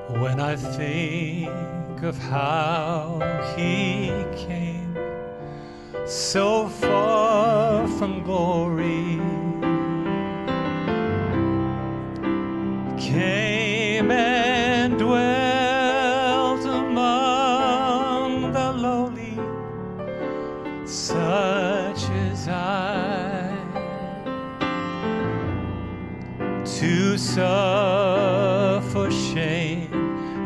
When I think of how he came so far from glory, came and dwelt among the lowly, such as I, to suffer shame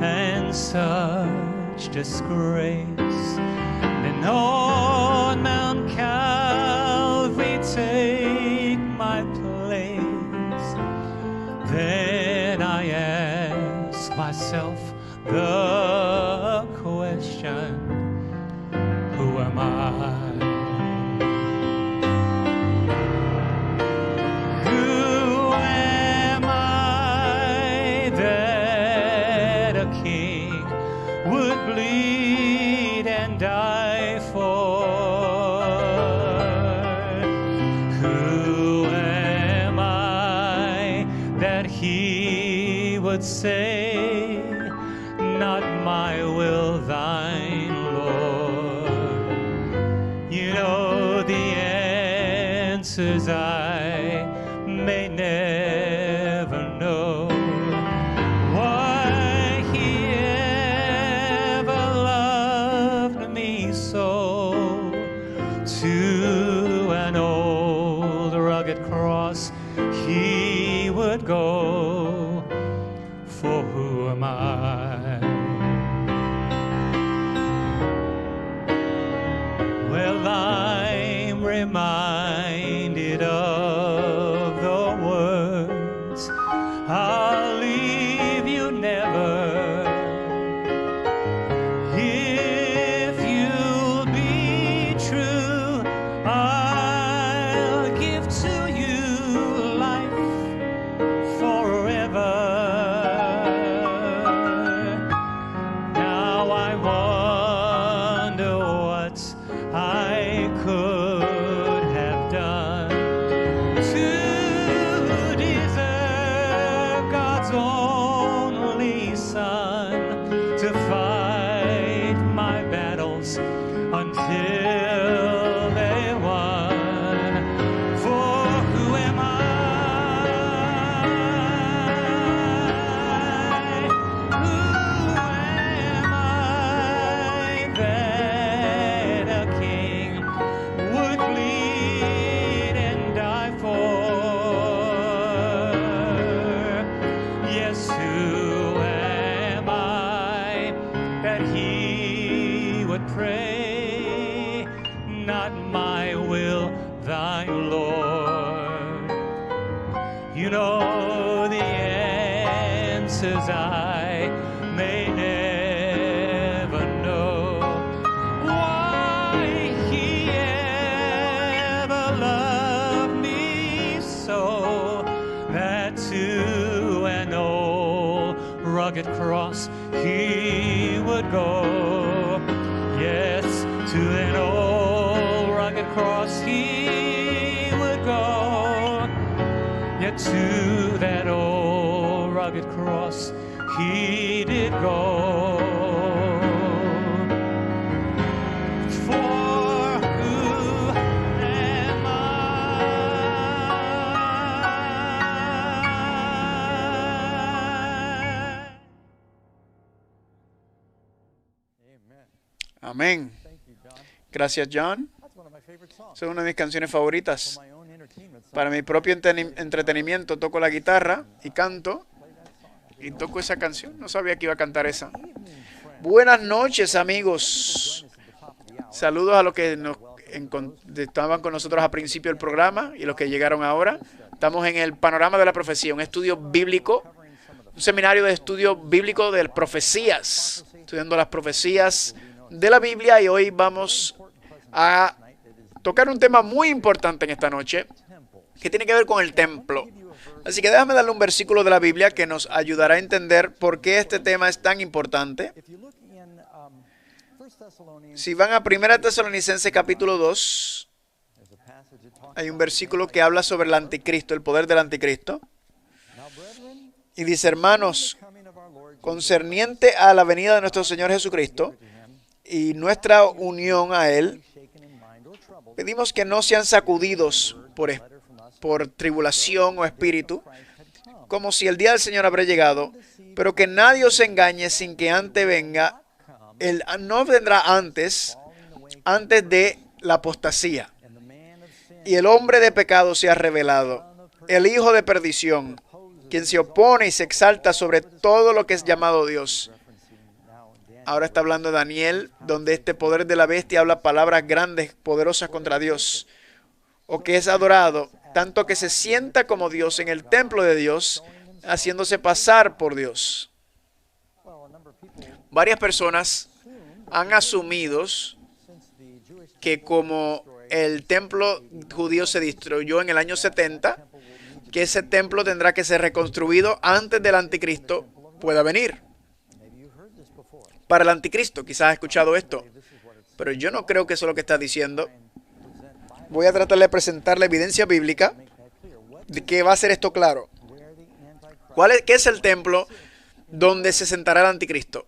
and such disgrace, and on Mount Calvary take my place. Then I ask myself the question, who am I? Who am I that a king would bleed and die for? Who am I that he would say, not my will, thine, Lord? You know the answers I may never know. Why he ever loved me so, to an old rugged cross he would go. For who am I? Well, I'm reminded of the words, I'll leave you never, if you'll be true. I'll give to you life forever. Now I wonder what I could have done to deserve God's only Son to fight my battles until they won. For who am I? Who am I that a king would bleed and die for? Yes, who am I that he would pray, not my will, thine, Lord? You know the answers I may never know. Why he ever loved me so, that to an old rugged cross he would go. Yes, to an old rugged cross he would go. Yet to that old rugged cross he did go. For who am I? Amén. Gracias, John. Esa es una de mis canciones favoritas. Para mi propio entretenimiento toco la guitarra y canto. Y toco esa canción. No sabía que iba a cantar esa. Buenas noches, amigos. Saludos a los que estaban con nosotros al principio del programa y los que llegaron ahora. Estamos en el Panorama de la Profecía, un estudio bíblico, un seminario de estudio bíblico de profecías, estudiando las profecías de la Biblia, y hoy vamos a tocar un tema muy importante en esta noche que tiene que ver con el templo. Así que déjame darle un versículo de la Biblia que nos ayudará a entender por qué este tema es tan importante. Si van a 1 Tesalonicenses capítulo 2, hay un versículo que habla sobre el anticristo, el poder del anticristo. Y dice: hermanos, concerniente a la venida de nuestro Señor Jesucristo y nuestra unión a Él, pedimos que no sean sacudidos por tribulación o espíritu, como si el día del Señor habrá llegado, pero que nadie os engañe sin que antes venga, no vendrá antes de la apostasía, y el hombre de pecado sea revelado, el hijo de perdición, quien se opone y se exalta sobre todo lo que es llamado Dios. Ahora está hablando Daniel, donde este poder de la bestia habla palabras grandes, poderosas contra Dios, o que es adorado, tanto que se sienta como Dios en el templo de Dios, haciéndose pasar por Dios. Varias personas han asumido que como el templo judío se destruyó en el año 70, que ese templo tendrá que ser reconstruido antes del anticristo pueda venir. Para el anticristo, quizás has escuchado esto, pero yo no creo que eso es lo que está diciendo. Voy a tratar de presentar la evidencia bíblica de que va a ser esto claro. ¿Qué es el templo donde se sentará el anticristo?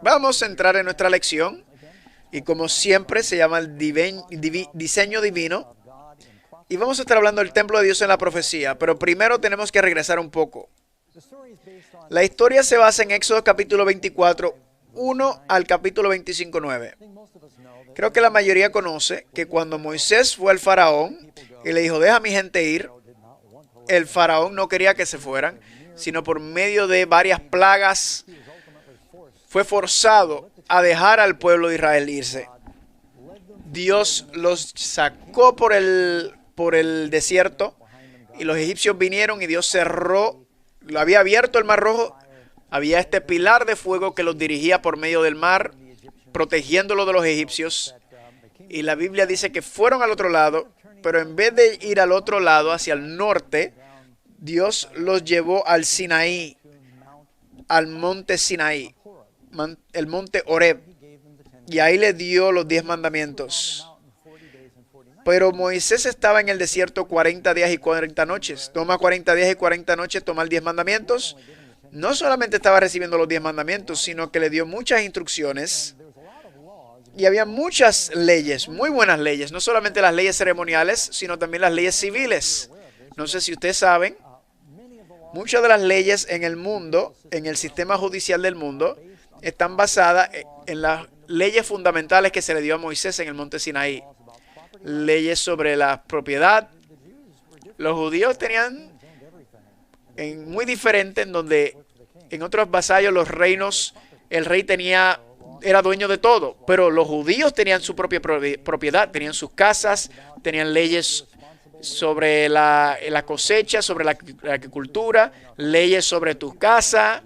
Vamos a entrar en nuestra lección y como siempre se llama el diseño divino y vamos a estar hablando del templo de Dios en la profecía, pero primero tenemos que regresar un poco. La historia se basa en Éxodo capítulo 24, 1 al capítulo 25, 9. Creo que la mayoría conoce que cuando Moisés fue al faraón y le dijo, deja a mi gente ir, el faraón no quería que se fueran, sino por medio de varias plagas fue forzado a dejar al pueblo de Israel irse. Dios los sacó por el desierto y los egipcios vinieron y Dios cerró, lo había abierto el mar rojo, había este pilar de fuego que los dirigía por medio del mar, protegiéndolo de los egipcios. Y la Biblia dice que fueron al otro lado, pero en vez de ir al otro lado, hacia el norte, Dios los llevó al Sinaí, al monte Sinaí, el monte Horeb, y ahí le dio los 10 mandamientos. Pero Moisés estaba en el desierto 40 días y 40 noches. Toma 40 días y 40 noches, toma los 10 mandamientos. No solamente estaba recibiendo los 10 mandamientos, sino que le dio muchas instrucciones. Y había muchas leyes, muy buenas leyes. No solamente las leyes ceremoniales, sino también las leyes civiles. No sé si ustedes saben, muchas de las leyes en el mundo, en el sistema judicial del mundo, están basadas en las leyes fundamentales que se le dio a Moisés en el monte Sinaí. Leyes sobre la propiedad. Los judíos tenían muy diferente, en donde en otros vasallos los reinos, el rey era dueño de todo, pero los judíos tenían su propia propiedad, tenían sus casas, tenían leyes sobre la cosecha, sobre la agricultura, leyes sobre tu casa,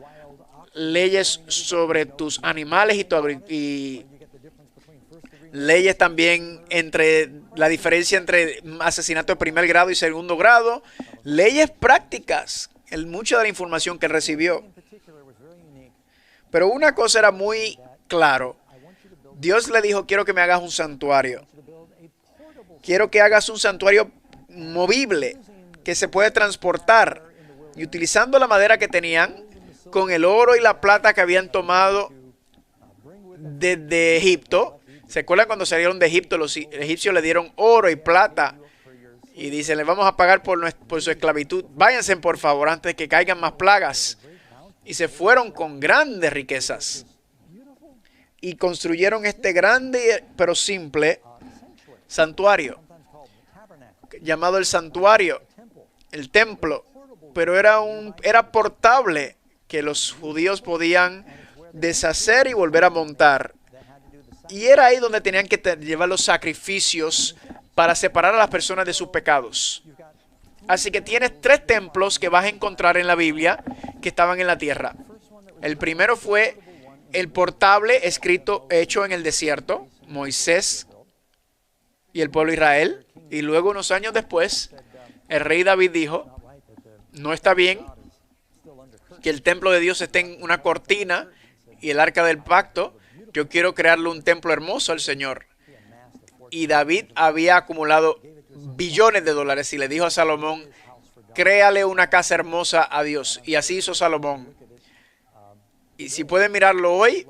leyes sobre tus animales y leyes también entre la diferencia entre asesinato de primer grado y segundo grado, leyes prácticas, mucha de la información que él recibió. Pero una cosa era muy claro. Dios le dijo, quiero que me hagas un santuario. Quiero que hagas un santuario movible, que se puede transportar. Y utilizando la madera que tenían, con el oro y la plata que habían tomado desde Egipto. ¿Se acuerdan cuando salieron de Egipto? Los egipcios le dieron oro y plata. Y dicen, le vamos a pagar por su esclavitud. Váyanse, por favor, antes de que caigan más plagas. Y se fueron con grandes riquezas. Y construyeron este grande, pero simple, santuario. Llamado el santuario, el templo. Pero era portable, que los judíos podían deshacer y volver a montar. Y era ahí donde tenían que llevar los sacrificios para separar a las personas de sus pecados. Así que tienes 3 templos que vas a encontrar en la Biblia que estaban en la tierra. El primero fue el portable hecho en el desierto, Moisés y el pueblo de Israel. Y luego, unos años después, el rey David dijo, no está bien que el templo de Dios esté en una cortina y el arca del pacto. Yo quiero crearle un templo hermoso al Señor. Y David había acumulado billones de dólares y le dijo a Salomón, créale una casa hermosa a Dios. Y así hizo Salomón. Y si pueden mirarlo hoy,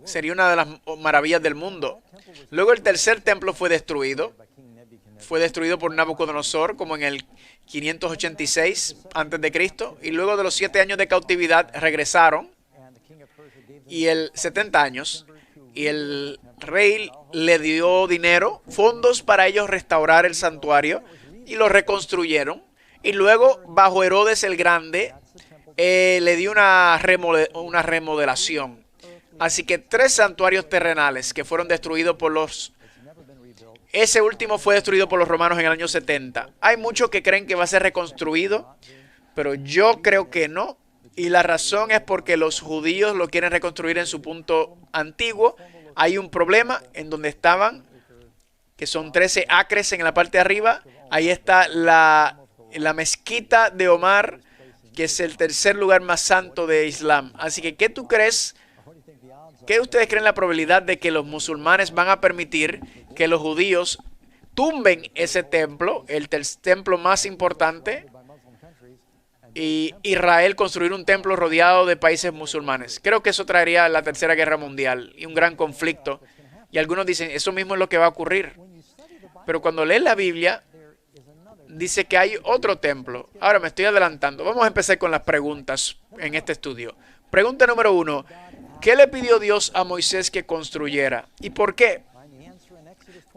sería una de las maravillas del mundo. Luego el tercer templo fue destruido. Fue destruido por Nabucodonosor como en el 586 a.C. Y luego de los 7 años de cautividad regresaron. Y el 70 años. Y el rey le dio dinero, fondos para ellos restaurar el santuario. Y lo reconstruyeron. Y luego, bajo Herodes el Grande, le dio una remodelación. Así que 3 santuarios terrenales que fueron destruidos por los... Ese último fue destruido por los romanos en el año 70. Hay muchos que creen que va a ser reconstruido, pero yo creo que no. Y la razón es porque los judíos lo quieren reconstruir en su punto antiguo. Hay un problema en donde estaban, que son 13 acres en la parte de arriba. Ahí está la mezquita de Omar, que es el tercer lugar más santo de Islam. Así que, ¿qué tú crees? ¿Qué ustedes creen la probabilidad de que los musulmanes van a permitir que los judíos tumben ese templo, el templo más importante, y Israel construir un templo rodeado de países musulmanes? Creo que eso traería la Tercera Guerra Mundial y un gran conflicto. Y algunos dicen, eso mismo es lo que va a ocurrir. Pero cuando lees la Biblia, dice que hay otro templo. Ahora me estoy adelantando. Vamos a empezar con las preguntas en este estudio. Pregunta número 1. ¿Qué le pidió Dios a Moisés que construyera? ¿Y por qué?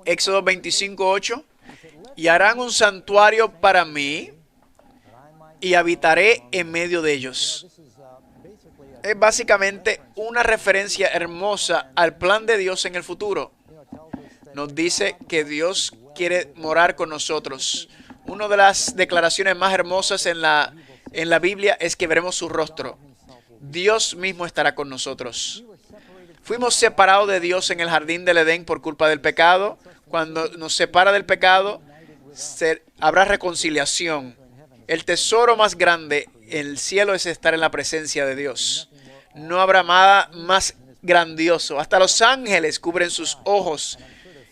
Éxodo 25:8. Y harán un santuario para mí y habitaré en medio de ellos. Es básicamente una referencia hermosa al plan de Dios en el futuro. Nos dice que Dios quiere morar con nosotros. Una de las declaraciones más hermosas en la Biblia es que veremos su rostro. Dios mismo estará con nosotros. Fuimos separados de Dios en el jardín del Edén por culpa del pecado. Cuando nos separa del pecado, habrá reconciliación. El tesoro más grande en el cielo es estar en la presencia de Dios. No habrá nada más grandioso. Hasta los ángeles cubren sus ojos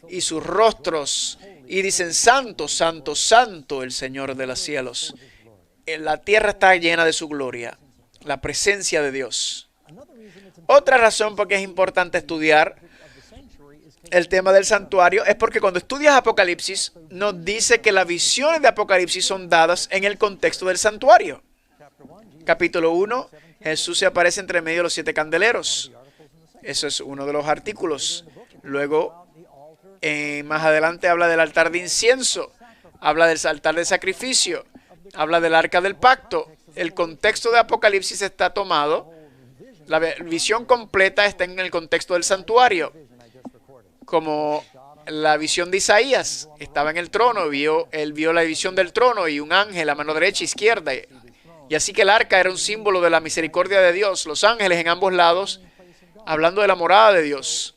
y sus rostros y dicen, santo, santo, santo el Señor de los cielos. La tierra está llena de su gloria. La presencia de Dios. Otra razón por qué es importante estudiar el tema del santuario es porque cuando estudias Apocalipsis nos dice que las visiones de Apocalipsis son dadas en el contexto del santuario. Capítulo 1, Jesús se aparece entre medio de los 7 candeleros. Eso es uno de los artículos. Luego, más adelante habla del altar de incienso, habla del altar de sacrificio, habla del arca del pacto. El contexto de Apocalipsis está tomado, la visión completa está en el contexto del santuario, como la visión de Isaías. Estaba en el trono, él vio la visión del trono y un ángel a mano derecha e izquierda. Y así que el arca era un símbolo de la misericordia de Dios, los ángeles en ambos lados, hablando de la morada de Dios.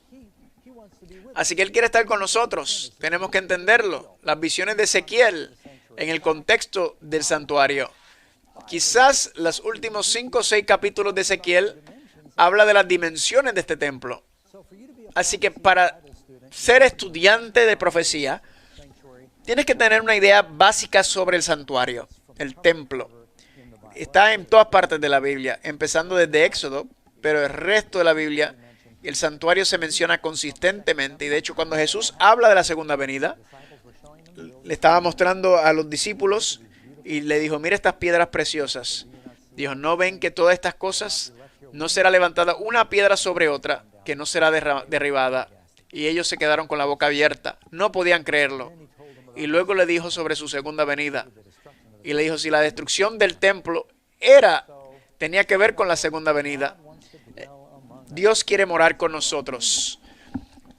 Así que Él quiere estar con nosotros, tenemos que entenderlo. Las visiones de Ezequiel en el contexto del santuario. Quizás los últimos 5 o 6 capítulos de Ezequiel habla de las dimensiones de este templo. Así que para ser estudiante de profecía, tienes que tener una idea básica sobre el santuario, el templo. Está en todas partes de la Biblia, empezando desde Éxodo, pero el resto de la Biblia, el santuario se menciona consistentemente. Y de hecho, cuando Jesús habla de la segunda venida, le estaba mostrando a los discípulos y le dijo, mira estas piedras preciosas. Dijo, ¿no ven que todas estas cosas no será levantada una piedra sobre otra, que no será derribada? Y ellos se quedaron con la boca abierta. No podían creerlo. Y luego le dijo sobre su segunda venida. Y le dijo, si la destrucción del templo tenía que ver con la segunda venida, Dios quiere morar con nosotros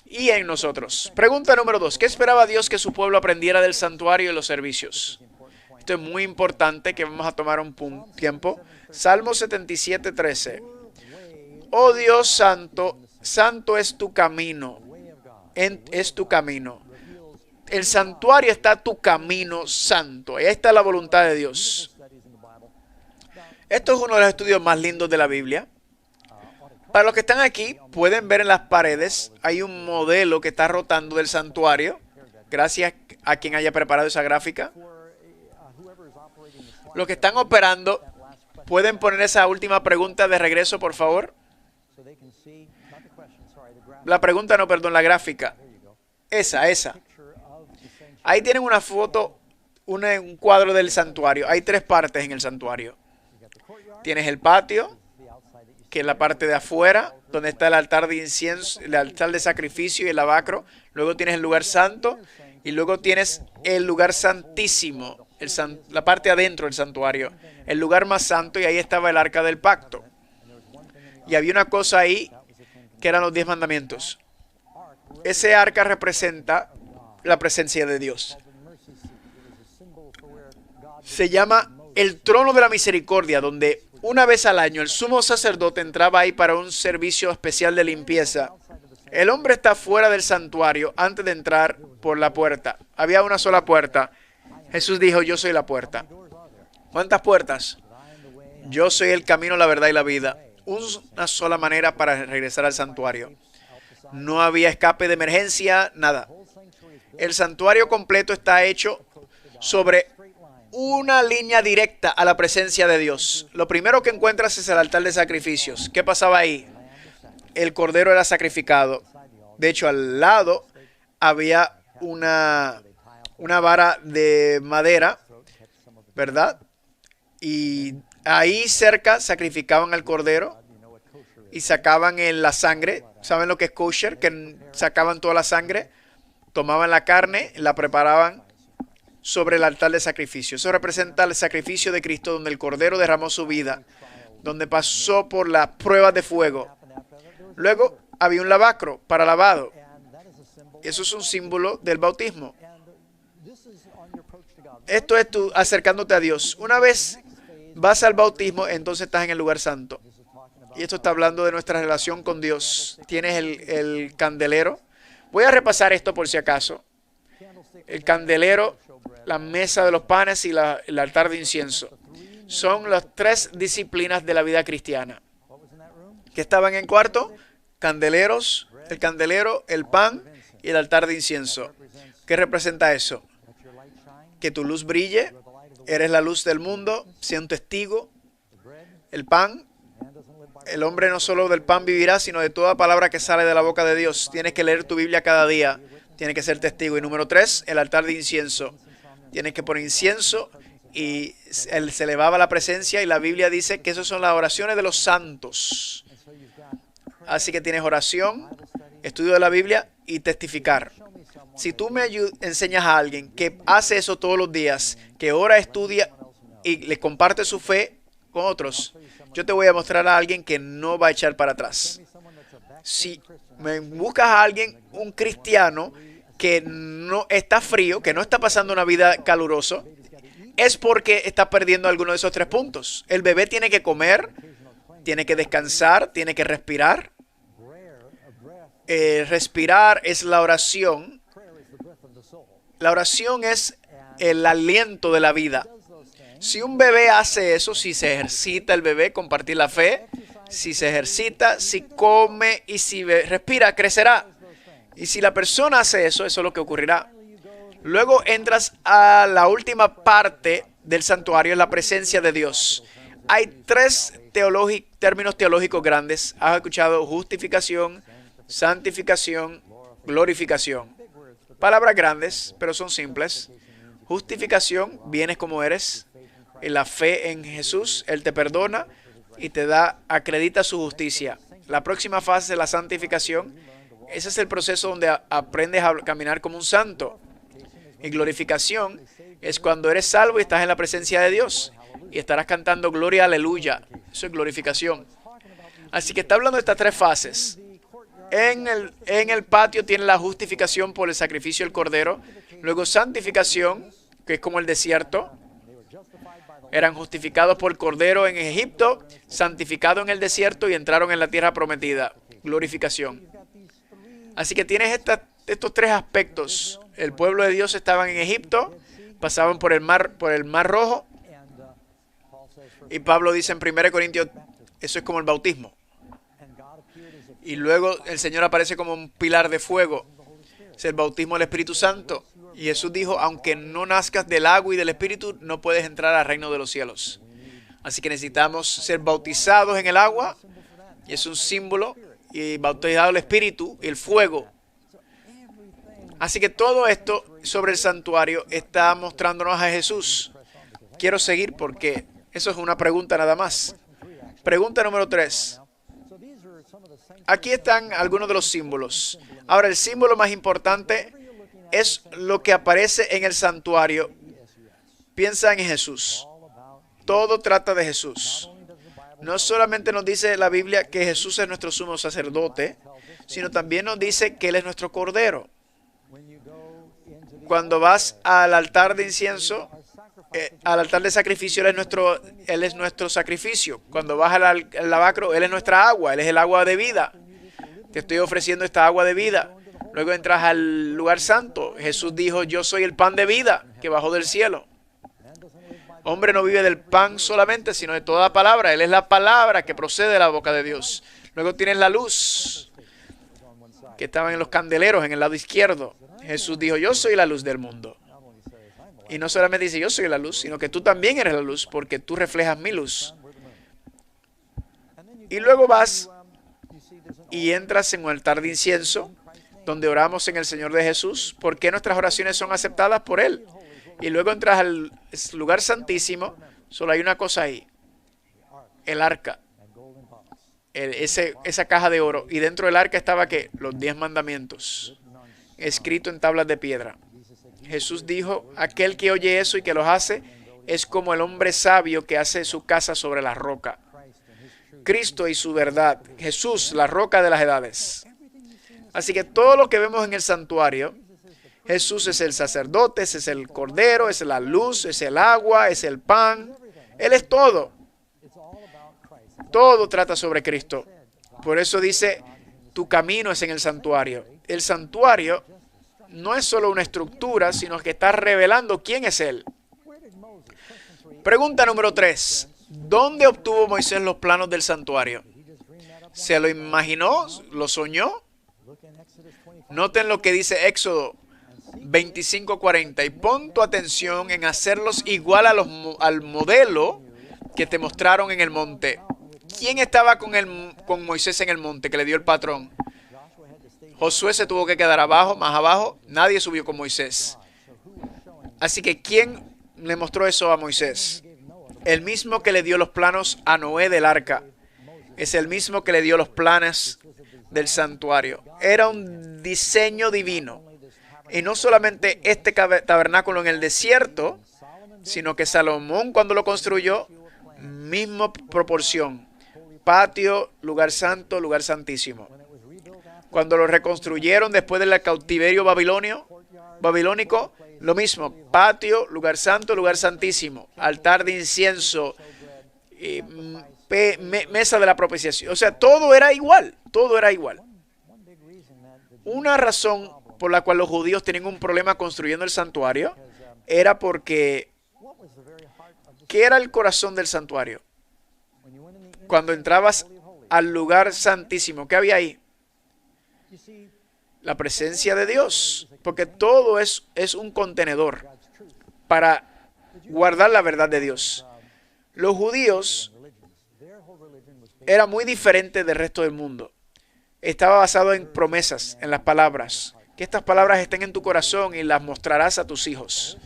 y en nosotros. Pregunta número 2. ¿Qué esperaba Dios que su pueblo aprendiera del santuario y los servicios? Esto es muy importante, que vamos a tomar un tiempo. Salmo 77:13. Oh Dios santo, santo es tu camino. Es tu camino. El santuario está tu camino santo. Ahí está la voluntad de Dios. Esto es uno de los estudios más lindos de la Biblia. Para los que están aquí, pueden ver en las paredes, hay un modelo que está rotando del santuario. Gracias a quien haya preparado esa gráfica. Los que están operando ¿Pueden poner esa última pregunta de regreso, por favor? La pregunta no, perdón, la gráfica. Esa. Ahí tienen una foto, un cuadro del santuario. Hay tres partes en el santuario. Tienes el patio, que es la parte de afuera, donde está el altar de incienso, el altar de sacrificio y el lavacro. Luego tienes el lugar santo y luego tienes el lugar santísimo, la parte adentro del santuario, el lugar más santo, y ahí estaba el arca del pacto. Y había una cosa ahí que eran los 10 mandamientos. Ese arca representa la presencia de Dios. Se llama el trono de la misericordia, donde una vez al año el sumo sacerdote entraba ahí para un servicio especial de limpieza. El hombre está fuera del santuario antes de entrar por la puerta. Había una sola puerta. Jesús dijo, yo soy la puerta. ¿Cuántas puertas? Yo soy el camino, la verdad y la vida. Una sola manera para regresar al santuario. No había escape de emergencia, nada. El santuario completo está hecho sobre una línea directa a la presencia de Dios. Lo primero que encuentras es el altar de sacrificios. ¿Qué pasaba ahí? El cordero era sacrificado. De hecho, al lado había una vara de madera, ¿verdad? Y ahí cerca sacrificaban al cordero y sacaban la sangre. ¿Saben lo que es kosher? Que sacaban toda la sangre, tomaban la carne, la preparaban sobre el altar de sacrificio. Eso representa el sacrificio de Cristo, donde el cordero derramó su vida, donde pasó por las pruebas de fuego. Luego había un lavacro para lavado. Eso es un símbolo del bautismo. Esto es tú acercándote a Dios. Una vez vas al bautismo, entonces estás en el lugar santo. Y esto está hablando de nuestra relación con Dios. Tienes el candelero. Voy a repasar esto por si acaso. El candelero, la mesa de los panes y el altar de incienso. Son las tres disciplinas de la vida cristiana. ¿Qué estaban en cuarto? Candeleros, el candelero, el pan y el altar de incienso. ¿Qué representa eso? Que tu luz brille, eres la luz del mundo, sea un testigo. El pan, el hombre no solo del pan vivirá, sino de toda palabra que sale de la boca de Dios. Tienes que leer tu Biblia cada día, tienes que ser testigo. Y número 3, el altar de incienso. Tienes que poner incienso y se elevaba la presencia, y la Biblia dice que esas son las oraciones de los santos. Así que tienes oración, estudio de la Biblia y testificar. Si tú me enseñas a alguien que hace eso todos los días, que ora, estudia y le comparte su fe con otros, yo te voy a mostrar a alguien que no va a echar para atrás. Si me buscas a alguien, un cristiano que no está frío, que no está pasando una vida calurosa, es porque está perdiendo alguno de esos 3 puntos. El bebé tiene que comer, tiene que descansar, tiene que respirar. Respirar es la oración. La oración es el aliento de la vida. Si un bebé hace eso, si se ejercita el bebé, compartir la fe, si se ejercita, si come y si respira, crecerá. Y si la persona hace eso, eso es lo que ocurrirá. Luego entras a la última parte del santuario, es la presencia de Dios. Hay 3 términos teológicos grandes. Has escuchado justificación, santificación, glorificación. Palabras grandes, pero son simples. Justificación, vienes como eres. En la fe en Jesús, Él te perdona y te acredita su justicia. La próxima fase es la santificación. Ese es el proceso donde aprendes a caminar como un santo. Y glorificación es cuando eres salvo y estás en la presencia de Dios. Y estarás cantando gloria, aleluya. Eso es glorificación. Así que está hablando de estas 3 fases. En el patio tiene la justificación por el sacrificio del cordero. Luego santificación, que es como el desierto. Eran justificados por el cordero en Egipto, santificados en el desierto y entraron en la tierra prometida. Glorificación. Así que tienes estos 3 aspectos. El pueblo de Dios estaban en Egipto, pasaban por el mar Rojo. Y Pablo dice en 1 Corintios, eso es como el bautismo. Y luego el Señor aparece como un pilar de fuego. Es el bautismo del Espíritu Santo. Y Jesús dijo, aunque no nazcas del agua y del Espíritu, no puedes entrar al reino de los cielos. Así que necesitamos ser bautizados en el agua, y es un símbolo, y bautizado el Espíritu y el fuego. Así que todo esto sobre el santuario está mostrándonos a Jesús. Quiero seguir porque eso es una pregunta nada más. Pregunta número 3. Aquí están algunos de los símbolos. Ahora, el símbolo más importante es lo que aparece en el santuario. Piensa en Jesús. Todo trata de Jesús. No solamente nos dice la Biblia que Jesús es nuestro sumo sacerdote, sino también nos dice que Él es nuestro Cordero. Cuando vas al altar de incienso, al altar de sacrificio, Él es nuestro sacrificio. Cuando vas al lavacro, Él es nuestra agua, Él es el agua de vida. Te estoy ofreciendo esta agua de vida. Luego entras al lugar santo. Jesús dijo, yo soy el pan de vida que bajó del cielo. Hombre no vive del pan solamente, sino de toda palabra. Él es la palabra que procede de la boca de Dios. Luego tienes la luz, que estaban en los candeleros en el lado izquierdo. Jesús dijo, yo soy la luz del mundo. Y no solamente dice, yo soy la luz, sino que tú también eres la luz, porque tú reflejas mi luz. Y luego vas y entras en un altar de incienso, donde oramos en el Señor de Jesús, porque nuestras oraciones son aceptadas por Él. Y luego entras al lugar santísimo, solo hay una cosa ahí, el arca, esa caja de oro. Y dentro del arca estaba, ¿qué? Los 10 mandamientos, escrito en tablas de piedra. Jesús dijo, aquel que oye eso y que los hace, es como el hombre sabio que hace su casa sobre la roca. Cristo y su verdad, Jesús, la roca de las edades. Así que todo lo que vemos en el santuario, Jesús es el sacerdote, es el cordero, es la luz, es el agua, es el pan. Él es todo. Todo trata sobre Cristo. Por eso dice, tu camino es en el santuario. El santuario no es solo una estructura, sino que está revelando quién es Él. Pregunta número 3. ¿Dónde obtuvo Moisés los planos del santuario? ¿Se lo imaginó? ¿Lo soñó? Noten lo que dice Éxodo 25:40. Y pon tu atención en hacerlos igual al modelo que te mostraron en el monte. ¿Quién estaba con Moisés en el monte que le dio el patrón? Josué se tuvo que quedar abajo, más abajo. Nadie subió con Moisés. Así que ¿quién le mostró eso a Moisés? El mismo que le dio los planos a Noé del arca. Es el mismo que le dio los planes del santuario. Era un diseño divino. Y no solamente este tabernáculo en el desierto, sino que Salomón, cuando lo construyó, misma proporción. Patio, lugar santo, lugar santísimo. Cuando lo reconstruyeron después del cautiverio babilónico, lo mismo. Patio, lugar santo, lugar santísimo. Altar de incienso, mesa de la propiciación. O sea, todo era igual. Todo era igual. Una razón por la cual los judíos tenían un problema construyendo el santuario era porque ¿qué era el corazón del santuario? Cuando entrabas al lugar santísimo, ¿qué había ahí? La presencia de Dios, porque todo es un contenedor para guardar la verdad de Dios. Los judíos era muy diferente del resto del mundo. Estaba basado en promesas, en las palabras. Que estas palabras estén en tu corazón y las mostrarás a tus hijos.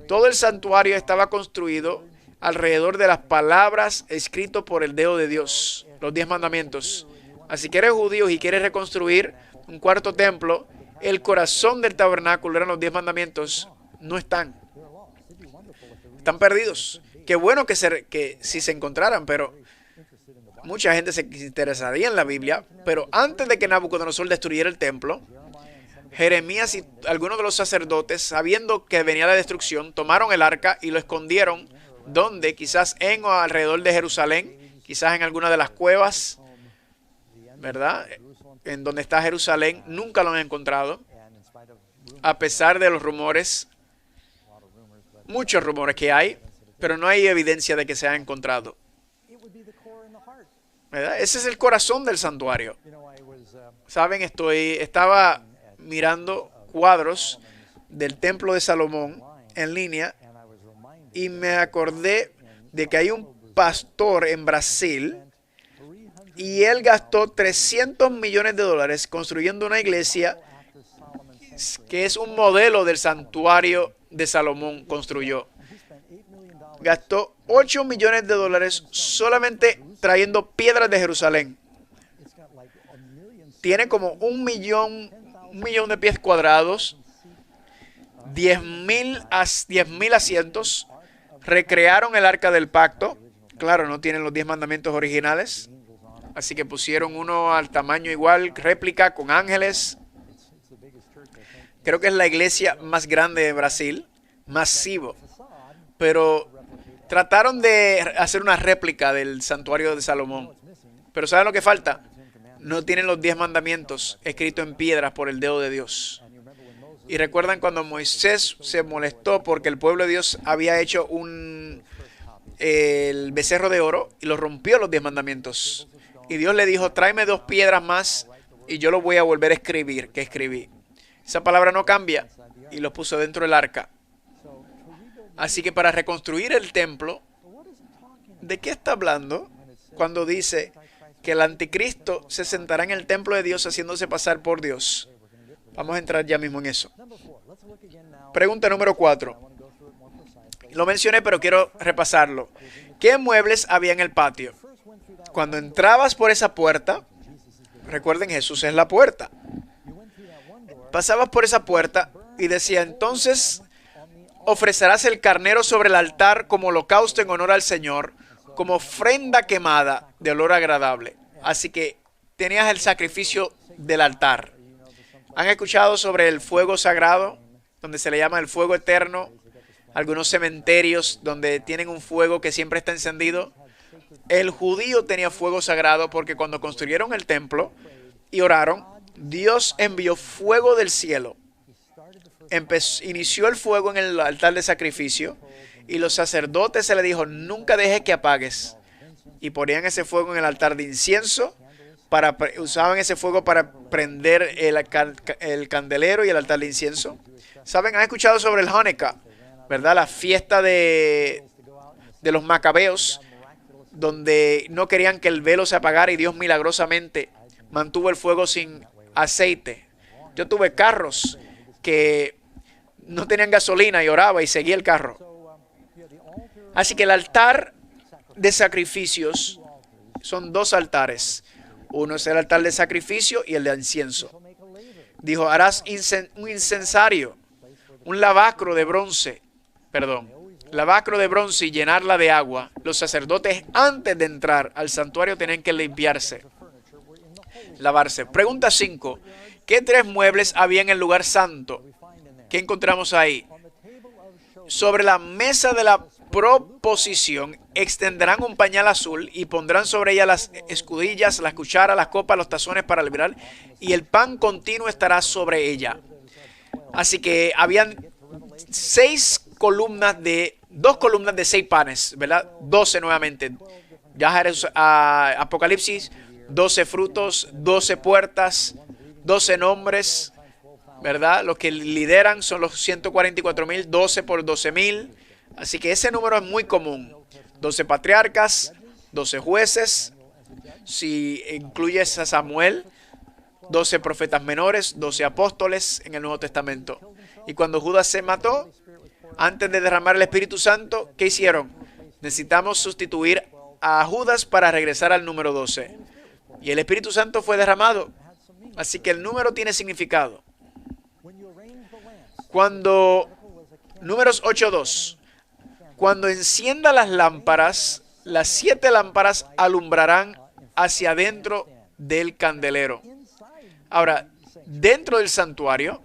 Todo el santuario estaba construido alrededor de las palabras escritas por el dedo de Dios, los 10 mandamientos. Así que eres judío y quieres reconstruir un cuarto templo, el corazón del tabernáculo eran los 10 mandamientos. No están. Están perdidos. Qué bueno que si se encontraran, pero mucha gente se interesaría en la Biblia. Pero antes de que Nabucodonosor destruyera el templo, Jeremías y algunos de los sacerdotes, sabiendo que venía la destrucción, tomaron el arca y lo escondieron. ¿Dónde? Quizás en o alrededor de Jerusalén, quizás en alguna de las cuevas, ¿verdad? En donde está Jerusalén, nunca lo han encontrado, a pesar de los rumores, muchos rumores que hay, pero no hay evidencia de que se ha encontrado. ¿Verdad? Ese es el corazón del santuario. Saben, estaba mirando cuadros del templo de Salomón en línea y me acordé de que hay un pastor en Brasil y él gastó $300 millones construyendo una iglesia que es un modelo del santuario de Salomón construyó. Gastó $8 millones solamente trayendo piedras de Jerusalén. Tiene como un millón de pies cuadrados, 10,000 asientos. Recrearon el Arca del Pacto. Claro, no tienen los 10 mandamientos originales, así que pusieron uno al tamaño igual, réplica, con ángeles. Creo que es la iglesia más grande de Brasil, masivo. Pero trataron de hacer una réplica del santuario de Salomón. Pero ¿saben lo que falta? No tienen los 10 mandamientos escritos en piedras por el dedo de Dios. Y recuerdan cuando Moisés se molestó porque el pueblo de Dios había hecho el becerro de oro y lo rompió los 10 mandamientos. Y Dios le dijo, tráeme 2 piedras más y yo lo voy a volver a escribir, que escribí. Esa palabra no cambia y lo puso dentro del arca. Así que para reconstruir el templo, ¿de qué está hablando cuando dice que el anticristo se sentará en el templo de Dios haciéndose pasar por Dios? Vamos a entrar ya mismo en eso. Pregunta número 4. Lo mencioné, pero quiero repasarlo. ¿Qué muebles había en el patio? Cuando entrabas por esa puerta, recuerden, Jesús es la puerta. Pasabas por esa puerta y decía, entonces ofrecerás el carnero sobre el altar como holocausto en honor al Señor, como ofrenda quemada de olor agradable. Así que tenías el sacrificio del altar. ¿Han escuchado sobre el fuego sagrado, donde se le llama el fuego eterno? Algunos cementerios donde tienen un fuego que siempre está encendido. El judío tenía fuego sagrado porque cuando construyeron el templo y oraron, Dios envió fuego del cielo. Inició el fuego en el altar de sacrificio y los sacerdotes se les dijo, nunca dejes que apagues. Y ponían ese fuego en el altar de incienso, usaban ese fuego para prender el candelero y el altar de incienso. ¿Saben? ¿Han escuchado sobre el Hanukkah? ¿Verdad? La fiesta de los macabeos, donde no querían que el velo se apagara y Dios milagrosamente mantuvo el fuego sin aceite. Yo tuve carros que no tenían gasolina y oraba y seguía el carro. Así que el altar de sacrificios son 2 altares. Uno es el altar de sacrificio y el de incienso. Dijo, harás un incensario, un lavacro de bronce y llenarla de agua. Los sacerdotes antes de entrar al santuario tenían que lavarse. Pregunta 5. ¿Qué 3 muebles había en el lugar santo? ¿Qué encontramos ahí? Sobre la mesa de la proposición extenderán un pañal azul y pondrán sobre ella las escudillas, las cucharas, las copas, los tazones para liberar, y el pan continuo estará sobre ella. Así que habían 2 columnas de 6 panes, ¿verdad? 12 nuevamente. Ya Apocalipsis, 12 frutos, 12 puertas, 12 nombres, ¿verdad? Los que lideran son los 144,000, 12 por 12,000. Así que ese número es muy común. 12 patriarcas, 12 jueces, si incluyes a Samuel, 12 profetas menores, 12 apóstoles en el Nuevo Testamento. Y cuando Judas se mató, antes de derramar el Espíritu Santo, ¿qué hicieron? Necesitamos sustituir a Judas para regresar al número 12. Y el Espíritu Santo fue derramado. Así que el número tiene significado. Números 8:2. Cuando encienda las lámparas, las 7 lámparas alumbrarán hacia adentro del candelero. Ahora, dentro del santuario,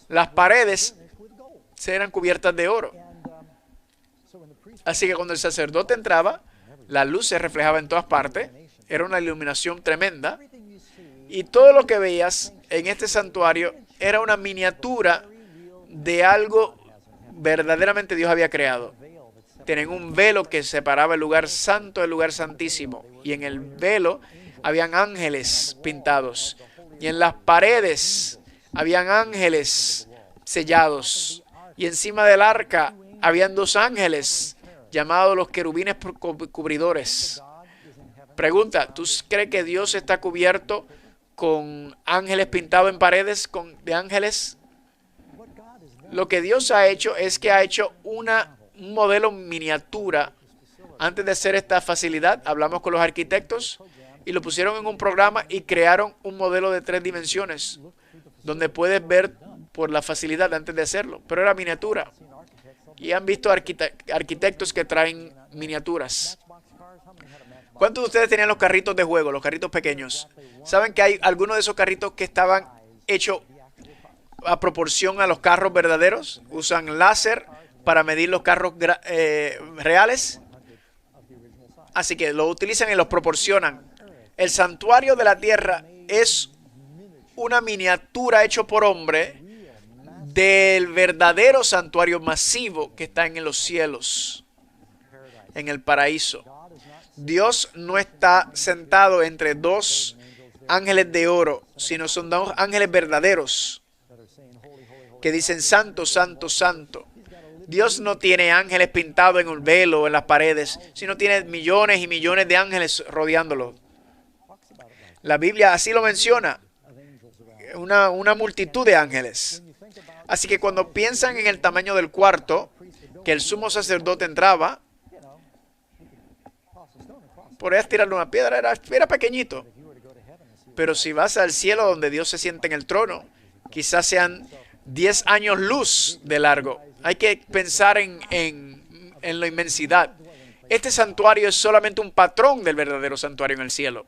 las paredes eran cubiertas de oro. Así que cuando el sacerdote entraba, la luz se reflejaba en todas partes. Era una iluminación tremenda. Y todo lo que veías en este santuario era una miniatura de algo verdaderamente Dios había creado. Tenían un velo que separaba el lugar santo del lugar santísimo. Y en el velo habían ángeles pintados. Y en las paredes habían ángeles sellados. Y encima del arca habían 2 ángeles llamados los querubines cubridores. Pregunta, ¿tú crees que Dios está cubierto con ángeles pintados en paredes de ángeles? Lo que Dios ha hecho es que ha hecho un modelo miniatura. Antes de hacer esta facilidad, hablamos con los arquitectos y lo pusieron en un programa y crearon un modelo de 3 dimensiones, donde puedes ver por la facilidad antes de hacerlo. Pero era miniatura. Y han visto arquitectos que traen miniaturas. ¿Cuántos de ustedes tenían los carritos de juego, los carritos pequeños? ¿Saben que hay algunos de esos carritos que estaban hechos a proporción a los carros verdaderos? Usan láser para medir los carros reales. Así que lo utilizan y los proporcionan. El santuario de la tierra es una miniatura hecho por hombre del verdadero santuario masivo que está en los cielos, en el paraíso. Dios no está sentado entre 2 ángeles de oro, sino son 2 ángeles verdaderos que dicen santo, santo, santo. Dios no tiene ángeles pintados en un velo en las paredes, sino tiene millones y millones de ángeles rodeándolo. La Biblia así lo menciona, una multitud de ángeles. Así que cuando piensan en el tamaño del cuarto que el sumo sacerdote entraba, podrías tirarle una piedra, era pequeñito. Pero si vas al cielo donde Dios se sienta en el trono, quizás sean 10 años luz de largo. Hay que pensar en la inmensidad. Este santuario es solamente un patrón del verdadero santuario en el cielo.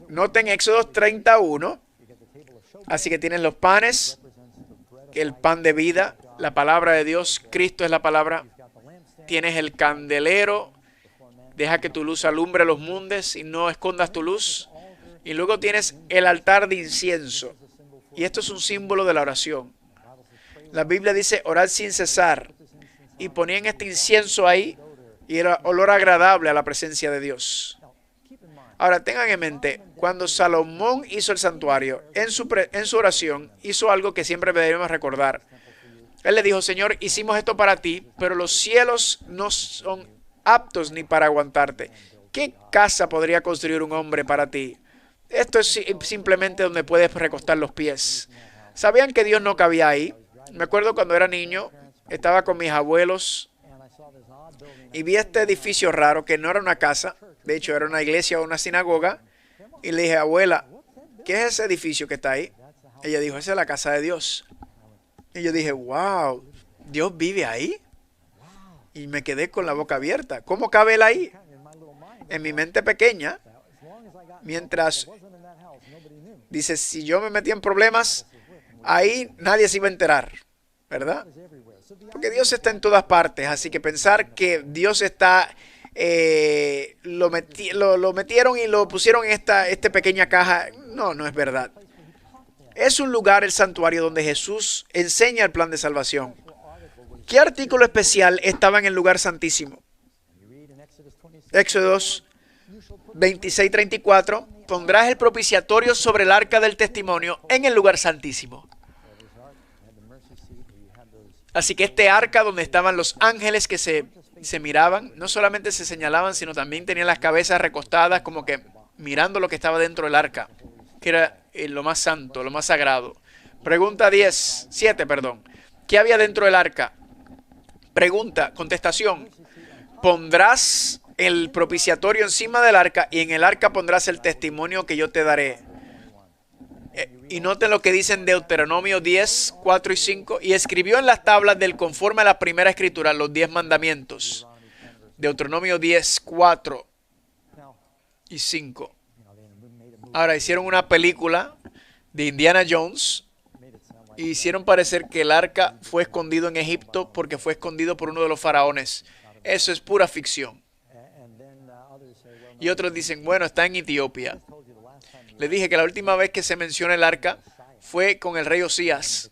Noten Éxodo 31. Así que tienes los panes, el pan de vida, la palabra de Dios, Cristo es la palabra. Tienes el candelero, deja que tu luz alumbre los mundos y no escondas tu luz. Y luego tienes el altar de incienso. Y esto es un símbolo de la oración. La Biblia dice orar sin cesar. Y ponían este incienso ahí y era olor agradable a la presencia de Dios. Ahora tengan en mente, cuando Salomón hizo el santuario, en su oración hizo algo que siempre debemos recordar. Él le dijo, Señor, hicimos esto para ti, pero los cielos no son aptos ni para aguantarte. ¿Qué casa podría construir un hombre para ti? Esto es simplemente donde puedes recostar los pies. ¿Sabían que Dios no cabía ahí? Me acuerdo cuando era niño, estaba con mis abuelos y vi este edificio raro que no era una casa. De hecho, era una iglesia o una sinagoga. Y le dije, abuela, ¿qué es ese edificio que está ahí? Ella dijo, esa es la casa de Dios. Y yo dije, wow, ¿Dios vive ahí? Y me quedé con la boca abierta. ¿Cómo cabe él ahí? En mi mente pequeña, mientras dice, si yo me metía en problemas, ahí nadie se iba a enterar, ¿verdad? Porque Dios está en todas partes. Así que pensar que Dios está... lo metieron y lo pusieron en esta pequeña caja. No es verdad. Es un lugar, el santuario, donde Jesús enseña el plan de salvación. ¿Qué artículo especial estaba en el lugar santísimo? Éxodos 26:34. Pondrás el propiciatorio sobre el arca del testimonio en el lugar santísimo. Así que este arca donde estaban los ángeles que se miraban, no solamente se señalaban, sino también tenían las cabezas recostadas como que mirando lo que estaba dentro del arca, que era lo más santo, lo más sagrado. Pregunta 7. ¿Qué había dentro del arca? Pregunta, contestación. Pondrás el propiciatorio encima del arca y en el arca pondrás el testimonio que yo te daré. Y noten lo que dicen Deuteronomio 10, 4 y 5. Y escribió en las tablas del conforme a la primera escritura los 10 mandamientos. Deuteronomio 10, 4 y 5. Ahora hicieron una película de Indiana Jones. Y hicieron parecer que el arca fue escondido en Egipto porque fue escondido por uno de los faraones. Eso es pura ficción. Y otros dicen, bueno, está en Etiopía. Les dije que la última vez que se menciona el arca fue con el rey Osías.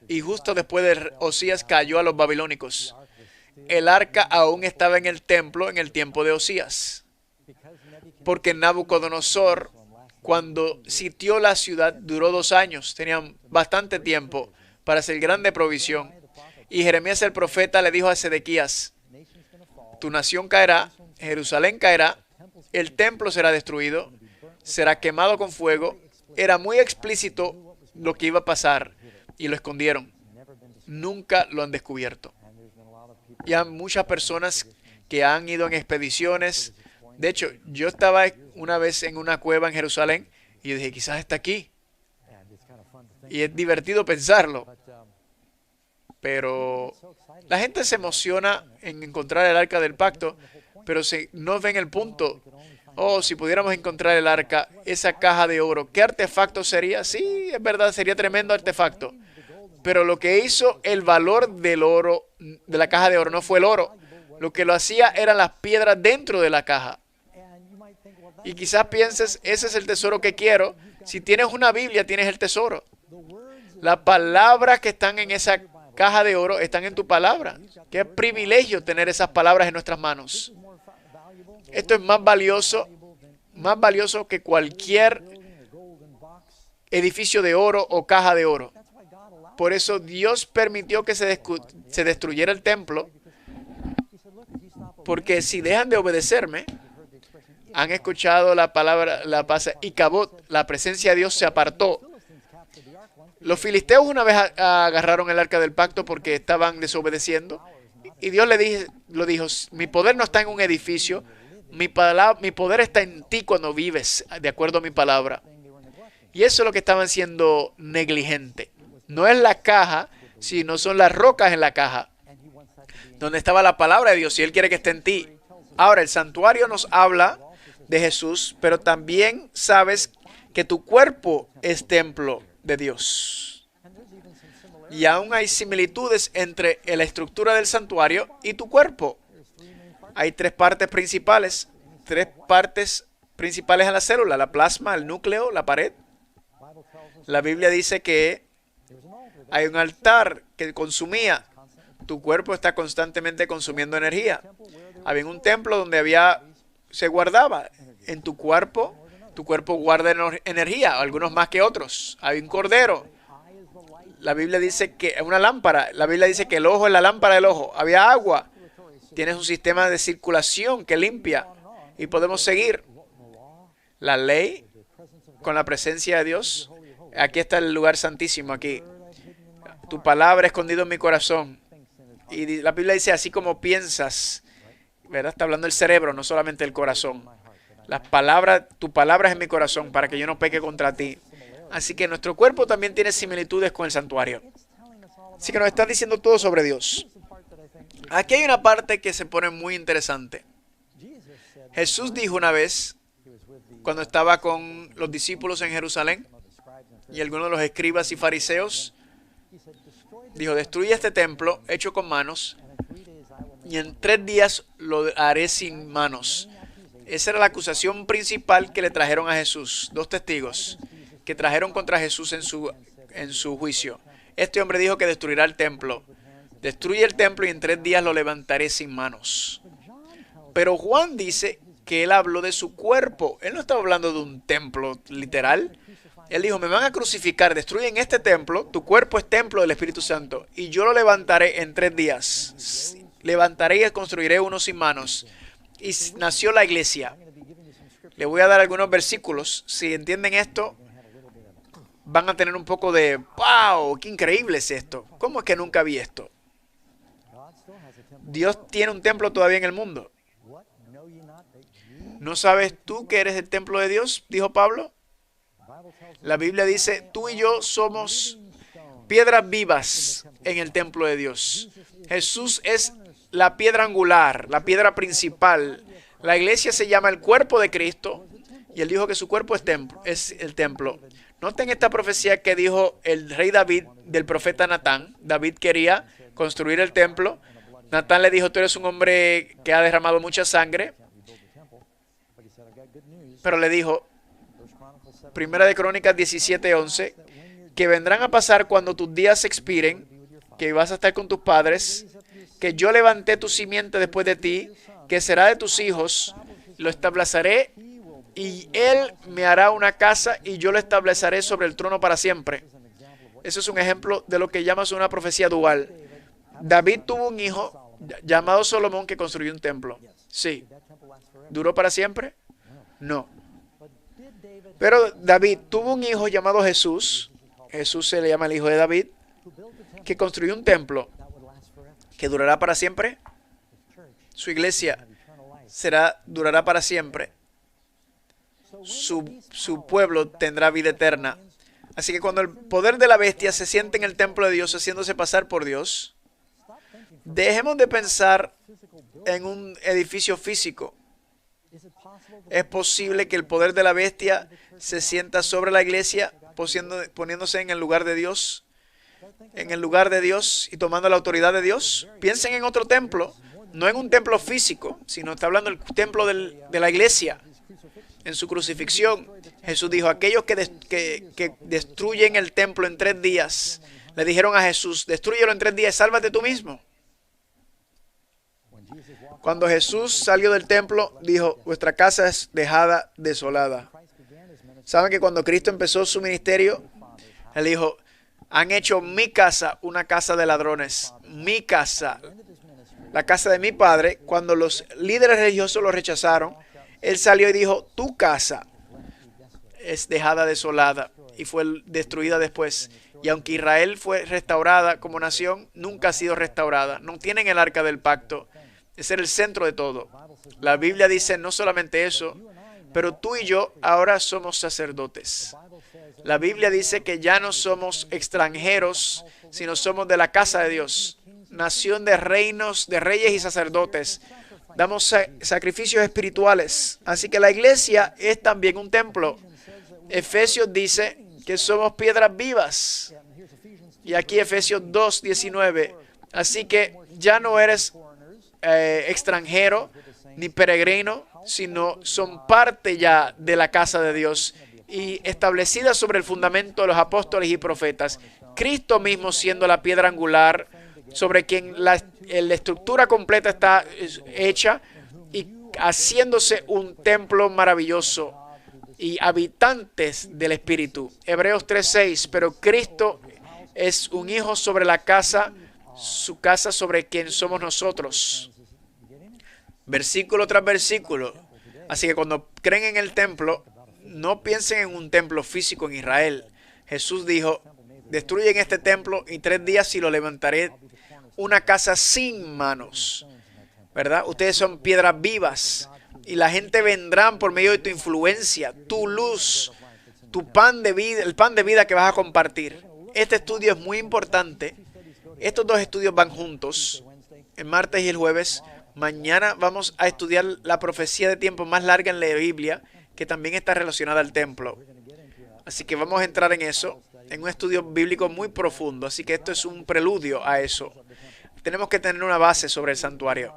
Y justo después de Osías cayó a los babilónicos. El arca aún estaba en el templo en el tiempo de Osías. Porque Nabucodonosor, cuando sitió la ciudad, duró 2 años. Tenían bastante tiempo para hacer grande provisión. Y Jeremías el profeta le dijo a Sedequías, tu nación caerá, Jerusalén caerá, el templo será destruido, será quemado con fuego. Era muy explícito lo que iba a pasar y lo escondieron. Nunca lo han descubierto. Y hay muchas personas que han ido en expediciones. De hecho, yo estaba una vez en una cueva en Jerusalén y yo dije, quizás está aquí. Y es divertido pensarlo. Pero la gente se emociona en encontrar el arca del pacto, pero no ven el punto. Oh, si pudiéramos encontrar el arca, esa caja de oro, ¿qué artefacto sería? Sí, es verdad, sería tremendo artefacto. Pero lo que hizo el valor del oro, de la caja de oro, no fue el oro. Lo que lo hacía eran las piedras dentro de la caja. Y quizás pienses, ese es el tesoro que quiero. Si tienes una Biblia, tienes el tesoro. Las palabras que están en esa caja de oro están en tu palabra. Qué privilegio tener esas palabras en nuestras manos. Esto es más valioso que cualquier edificio de oro o caja de oro. Por eso Dios permitió que se destruyera el templo, porque si dejan de obedecerme, han escuchado la palabra, la paz, y Cabot, la presencia de Dios se apartó. Los filisteos una vez agarraron el arca del pacto porque estaban desobedeciendo, y Dios lo dijo, mi poder no está en un edificio, mi poder está en ti cuando vives de acuerdo a mi palabra. Y eso es lo que estaban siendo negligente. No es la caja, sino son las rocas en la caja, donde estaba la palabra de Dios, y Él quiere que esté en ti. Ahora, el santuario nos habla de Jesús, pero también sabes que tu cuerpo es templo de Dios. Y aún hay similitudes entre la estructura del santuario y tu cuerpo. Hay tres partes principales a la célula: la plasma, el núcleo, la pared. La Biblia dice que hay un altar que consumía. Tu cuerpo está constantemente consumiendo energía. Había un templo donde se guardaba. En tu cuerpo guarda energía, algunos más que otros. Hay un cordero. La Biblia dice que es una lámpara. La Biblia dice que el ojo es la lámpara del ojo. Había agua. Tienes un sistema de circulación que limpia. Y podemos seguir la ley con la presencia de Dios. Aquí está el lugar santísimo, aquí. Tu palabra escondido en mi corazón. Y la Biblia dice, así como piensas, ¿verdad? Está hablando el cerebro, no solamente el corazón. Tu palabra es en mi corazón para que yo no peque contra ti. Así que nuestro cuerpo también tiene similitudes con el santuario. Así que nos está diciendo todo sobre Dios. Aquí hay una parte que se pone muy interesante. Jesús dijo una vez, cuando estaba con los discípulos en Jerusalén, y algunos de los escribas y fariseos, dijo, destruye este templo hecho con manos, y en 3 días lo haré sin manos. Esa era la acusación principal que le trajeron a Jesús. 2 testigos que trajeron contra Jesús en su juicio. Este hombre dijo que destruirá el templo. Destruye el templo y en 3 días lo levantaré sin manos. Pero Juan dice que él habló de su cuerpo. Él no estaba hablando de un templo literal. Él dijo, me van a crucificar, destruyen este templo, tu cuerpo es templo del Espíritu Santo, y yo lo levantaré en 3 días. Levantaré y construiré uno sin manos. Y nació la iglesia. Le voy a dar algunos versículos. Si entienden esto, van a tener un poco de, wow, qué increíble es esto. ¿Cómo es que nunca vi esto? Dios tiene un templo todavía en el mundo. ¿No sabes tú que eres el templo de Dios? Dijo Pablo. La Biblia dice, tú y yo somos piedras vivas en el templo de Dios. Jesús es la piedra angular, la piedra principal. La iglesia se llama el cuerpo de Cristo y él dijo que su cuerpo es el templo. Noten esta profecía que dijo el rey David del profeta Natán. David quería construir el templo. Natán le dijo, tú eres un hombre que ha derramado mucha sangre. Pero le dijo, Primera de Crónicas 17:11, que vendrán a pasar cuando tus días expiren, que vas a estar con tus padres, que yo levanté tu simiente después de ti, que será de tus hijos, lo estableceré y él me hará una casa y yo lo estableceré sobre el trono para siempre. Eso es un ejemplo de lo que llamas una profecía dual. David tuvo un hijo llamado Salomón que construyó un templo. Sí. ¿Duró para siempre? No. Pero David tuvo un hijo llamado Jesús. Jesús se le llama el hijo de David, que construyó un templo que durará para siempre. Su iglesia durará para siempre. Su pueblo tendrá vida eterna. Así que cuando el poder de la bestia se siente en el templo de Dios haciéndose pasar por Dios, dejemos de pensar en un edificio físico. ¿Es posible que el poder de la bestia se sienta sobre la iglesia, poniéndose en el lugar de Dios? En el lugar de Dios y tomando la autoridad de Dios. Piensen en otro templo, no en un templo físico, sino está hablando del templo de la iglesia. En su crucifixión, Jesús dijo, aquellos que destruyen el templo en 3 días, le dijeron a Jesús, destrúyelo en 3 días, sálvate tú mismo. Cuando Jesús salió del templo, dijo, vuestra casa es dejada desolada. ¿Saben que cuando Cristo empezó su ministerio, Él dijo, han hecho mi casa una casa de ladrones? Mi casa, la casa de mi Padre. Cuando los líderes religiosos lo rechazaron, Él salió y dijo, tu casa es dejada desolada, y fue destruida después. Y aunque Israel fue restaurada como nación, nunca ha sido restaurada. No tienen el arca del pacto. Ese era el centro de todo. La Biblia dice no solamente eso, pero tú y yo ahora somos sacerdotes. La Biblia dice que ya no somos extranjeros, sino somos de la casa de Dios. Nación de reinos, de reyes y sacerdotes. Damos sacrificios espirituales. Así que la iglesia es también un templo. Efesios dice que somos piedras vivas. Y aquí Efesios 2:19. Así que ya no eres extranjero ni peregrino, sino son parte ya de la casa de Dios y establecida sobre el fundamento de los apóstoles y profetas. Cristo mismo siendo la piedra angular sobre quien la estructura completa está hecha y haciéndose un templo maravilloso y habitantes del Espíritu. Hebreos 3:6, pero Cristo es un hijo sobre la casa, su casa sobre quien somos nosotros. Versículo tras versículo. Así que cuando creen en el templo, no piensen en un templo físico en Israel. Jesús dijo, destruyen este templo y 3 días y lo levantaré, una casa sin manos. ¿Verdad? Ustedes son piedras vivas y la gente vendrá por medio de tu influencia, tu luz, tu pan de vida, el pan de vida que vas a compartir. Este estudio es muy importante. Estos 2 estudios van juntos, el martes y el jueves. Mañana vamos a estudiar la profecía de tiempo más larga en la Biblia, que también está relacionada al templo. Así que vamos a entrar en eso, en un estudio bíblico muy profundo. Así que esto es un preludio a eso. Tenemos que tener una base sobre el santuario.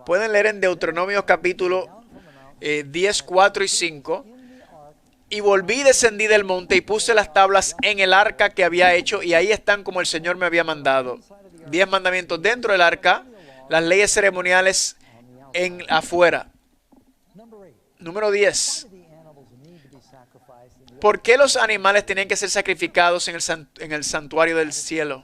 Pueden leer en Deuteronomio capítulo 10, 4 y 5. Y volví, descendí del monte y puse las tablas en el arca que había hecho, y ahí están como el Señor me había mandado. 10 mandamientos dentro del arca, las leyes ceremoniales afuera. Número 10. ¿Por qué los animales tienen que ser sacrificados en el santuario del cielo?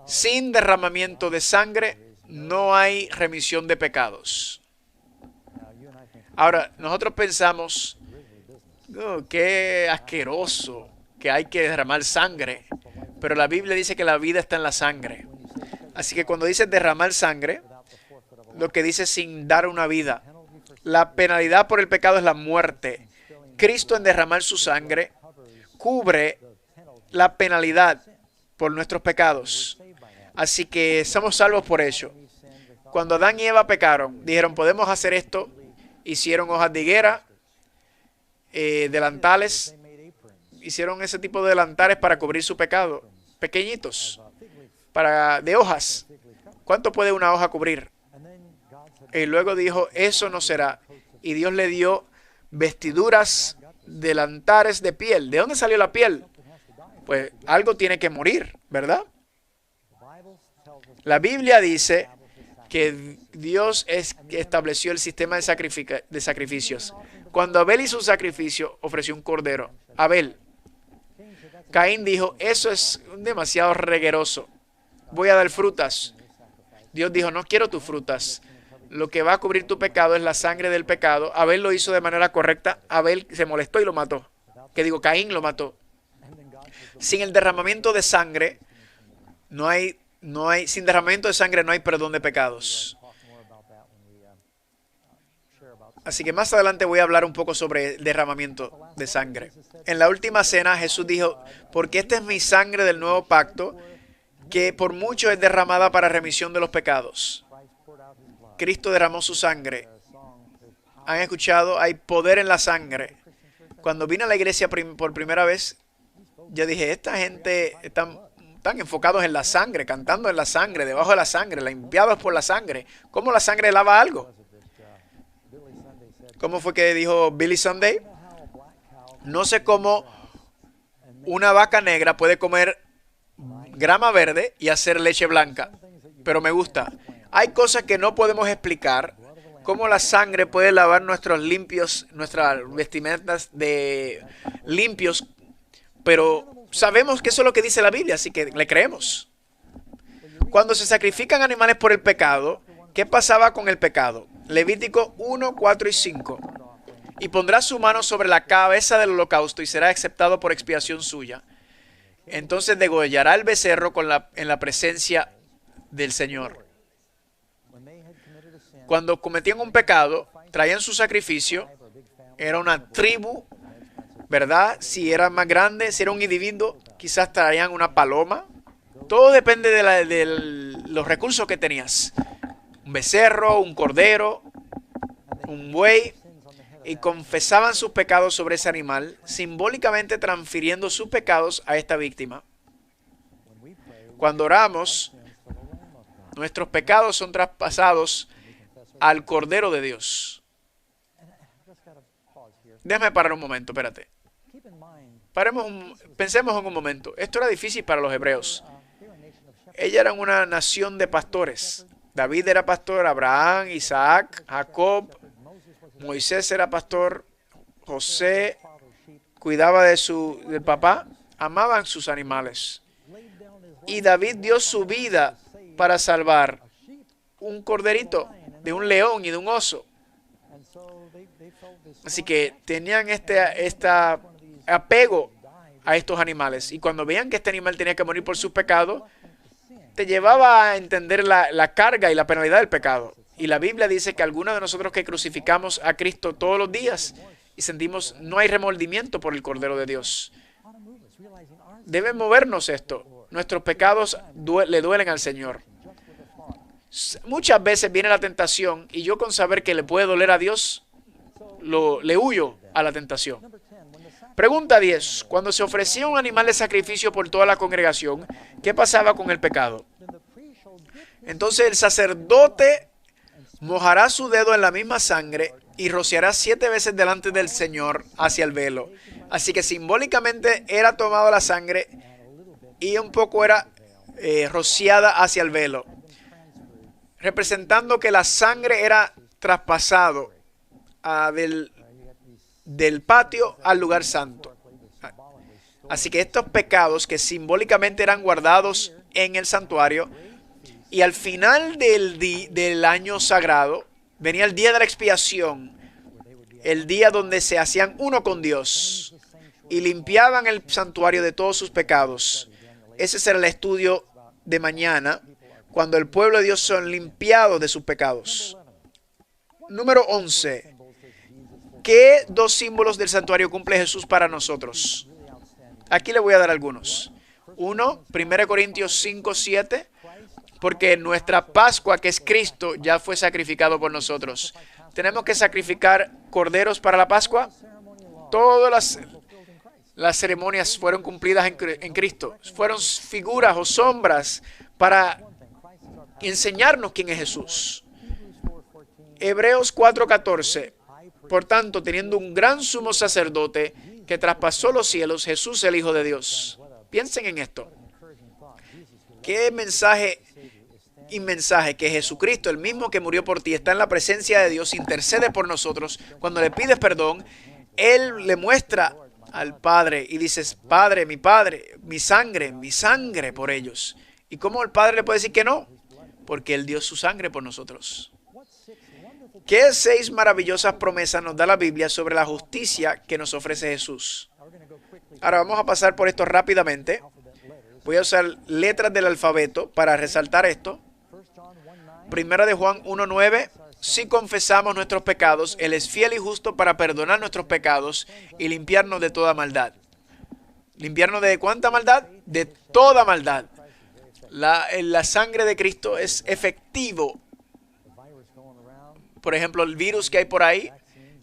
Sin derramamiento de sangre no hay remisión de pecados. Ahora, nosotros pensamos, oh, qué asqueroso que hay que derramar sangre. Pero la Biblia dice que la vida está en la sangre. Así que cuando dice derramar sangre, lo que dice sin dar una vida. La penalidad por el pecado es la muerte. Cristo en derramar su sangre cubre la penalidad por nuestros pecados. Así que somos salvos por ello. Cuando Adán y Eva pecaron, dijeron, podemos hacer esto. Hicieron hojas de higuera, delantales. Hicieron ese tipo de delantares para cubrir su pecado. Pequeñitos. De hojas. ¿Cuánto puede una hoja cubrir? Y luego dijo, eso no será. Y Dios le dio vestiduras, delantares de piel. ¿De dónde salió la piel? Pues algo tiene que morir, ¿verdad? La Biblia dice que Dios estableció el sistema de sacrificios. Cuando Abel hizo un sacrificio, ofreció un cordero. Abel. Caín dijo, eso es demasiado regueroso. voy a dar frutas. Dios dijo, no quiero tus frutas. Lo que va a cubrir tu pecado es la sangre del pecado. Abel lo hizo de manera correcta. Abel se molestó y lo mató. Caín lo mató. Sin el derramamiento de sangre, sin derramamiento de sangre no hay perdón de pecados. Así que más adelante voy a hablar un poco sobre el derramamiento de sangre. En la última cena Jesús dijo, porque esta es mi sangre del nuevo pacto, que por mucho es derramada para remisión de los pecados. Cristo derramó su sangre. ¿Han escuchado? Hay poder en la sangre. Cuando vine a la iglesia por primera vez, yo dije, esta gente están enfocados en la sangre, cantando en la sangre, debajo de la sangre, limpiados por la sangre. ¿Cómo la sangre lava algo? ¿Cómo fue que dijo Billy Sunday? No sé cómo una vaca negra puede comer grama verde y hacer leche blanca, pero me gusta. Hay cosas que no podemos explicar, cómo la sangre puede lavar nuestras vestimentas de limpios, pero sabemos que eso es lo que dice la Biblia, así que le creemos. Cuando se sacrifican animales por el pecado, ¿qué pasaba con el pecado? Levítico 1, 4 y 5. Y pondrá su mano sobre la cabeza del holocausto y será aceptado por expiación suya. Entonces degollará el becerro en la presencia del Señor. Cuando cometían un pecado, traían su sacrificio. Era una tribu, ¿verdad? Si era más grande, si era un individuo, quizás traían una paloma. Todo depende de los recursos que tenías. Un becerro, un cordero, un buey. Y confesaban sus pecados sobre ese animal, simbólicamente transfiriendo sus pecados a esta víctima. Cuando oramos, nuestros pecados son traspasados al Cordero de Dios. Déjame parar un momento, espérate. Pensemos en un momento. Esto era difícil para los hebreos. Ellos eran una nación de pastores. David era pastor, Abraham, Isaac, Jacob, Moisés era pastor, José cuidaba del papá, amaban sus animales. Y David dio su vida para salvar un corderito de un león y de un oso. Así que tenían este apego a estos animales. Y cuando veían que este animal tenía que morir por sus pecados, te llevaba a entender la carga y la penalidad del pecado. Y la Biblia dice que algunos de nosotros que crucificamos a Cristo todos los días y sentimos no hay remordimiento por el Cordero de Dios. Debe movernos esto. Nuestros pecados le duelen al Señor. Muchas veces viene la tentación y yo con saber que le puede doler a Dios, le huyo a la tentación. Pregunta 10. Cuando se ofrecía un animal de sacrificio por toda la congregación, ¿qué pasaba con el pecado? Entonces el sacerdote mojará su dedo en la misma sangre y rociará 7 veces delante del Señor hacia el velo. Así que simbólicamente era tomado la sangre y un poco era rociada hacia el velo, representando que la sangre era traspasado del patio al lugar santo. Así que estos pecados que simbólicamente eran guardados en el santuario, y al final del año sagrado venía el día de la expiación, el día donde se hacían uno con Dios y limpiaban el santuario de todos sus pecados. Ese será el estudio de mañana, cuando el pueblo de Dios son limpiados de sus pecados. Número 11. ¿Qué 2 símbolos del santuario cumple Jesús para nosotros? Aquí le voy a dar algunos. 1 Corintios 5, 7. Porque nuestra Pascua, que es Cristo, ya fue sacrificado por nosotros. ¿Tenemos que sacrificar corderos para la Pascua? Todas las ceremonias fueron cumplidas en Cristo. Fueron figuras o sombras para enseñarnos quién es Jesús. Hebreos 4:14. Por tanto, teniendo un gran sumo sacerdote que traspasó los cielos, Jesús el Hijo de Dios. Piensen en esto. ¿Qué mensaje que Jesucristo, el mismo que murió por ti, está en la presencia de Dios, intercede por nosotros? Cuando le pides perdón, Él le muestra al Padre y dices, Padre, mi sangre por ellos. ¿Y cómo el Padre le puede decir que no? Porque Él dio su sangre por nosotros. ¿Qué 6 maravillosas promesas nos da la Biblia sobre la justicia que nos ofrece Jesús? Ahora vamos a pasar por esto rápidamente. Voy a usar letras del alfabeto para resaltar esto. Primera de Juan 1:9. Si confesamos nuestros pecados, Él es fiel y justo para perdonar nuestros pecados y limpiarnos de toda maldad. ¿Limpiarnos de cuánta maldad? De toda maldad. La sangre de Cristo es efectivo. Por ejemplo, el virus que hay por ahí,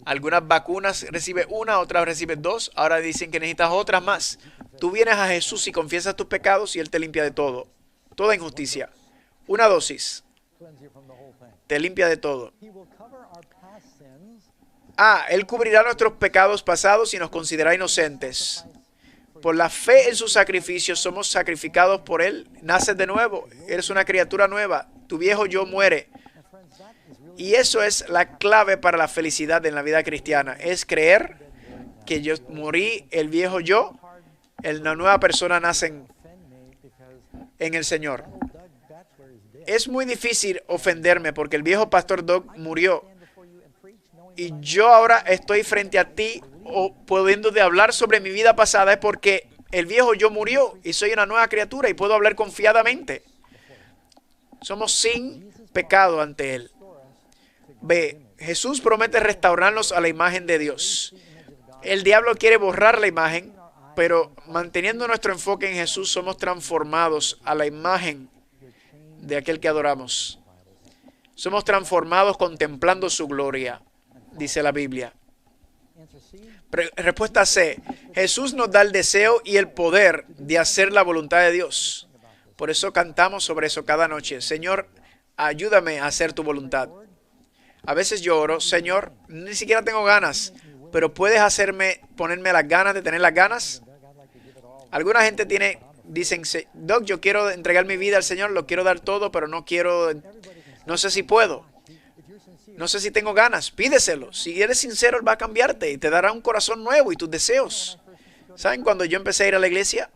algunas vacunas reciben una, otras reciben 2. Ahora dicen que necesitas otras más. Tú vienes a Jesús y confiesas tus pecados y Él te limpia de todo. Toda injusticia. Una dosis. Te limpia de todo. Él cubrirá nuestros pecados pasados y nos considerará inocentes. Por la fe en su sacrificio somos sacrificados por Él. Naces de nuevo. Eres una criatura nueva. Tu viejo yo muere. Y eso es la clave para la felicidad en la vida cristiana. Es creer que yo morí, el viejo yo, la nueva persona nace en el Señor. Es muy difícil ofenderme porque el viejo pastor Doug murió. Y yo ahora estoy frente a ti pudiendo de hablar sobre mi vida pasada. Es porque el viejo yo murió y soy una nueva criatura y puedo hablar confiadamente. Somos sin pecado ante Él. B. Jesús promete restaurarnos a la imagen de Dios. El diablo quiere borrar la imagen, pero manteniendo nuestro enfoque en Jesús somos transformados a la imagen de aquel que adoramos. Somos transformados contemplando su gloria, dice la Biblia. Respuesta C. Jesús nos da el deseo y el poder de hacer la voluntad de Dios. Por eso cantamos sobre eso cada noche. Señor, ayúdame a hacer tu voluntad. A veces yo oro, Señor, ni siquiera tengo ganas, pero ¿puedes ponerme las ganas de tener las ganas? Alguna gente dicen, Doc, yo quiero entregar mi vida al Señor, lo quiero dar todo, pero no sé si puedo. No sé si tengo ganas, pídeselo. Si eres sincero, Él va a cambiarte y te dará un corazón nuevo y tus deseos. ¿Saben? Cuando yo empecé a ir a la iglesia,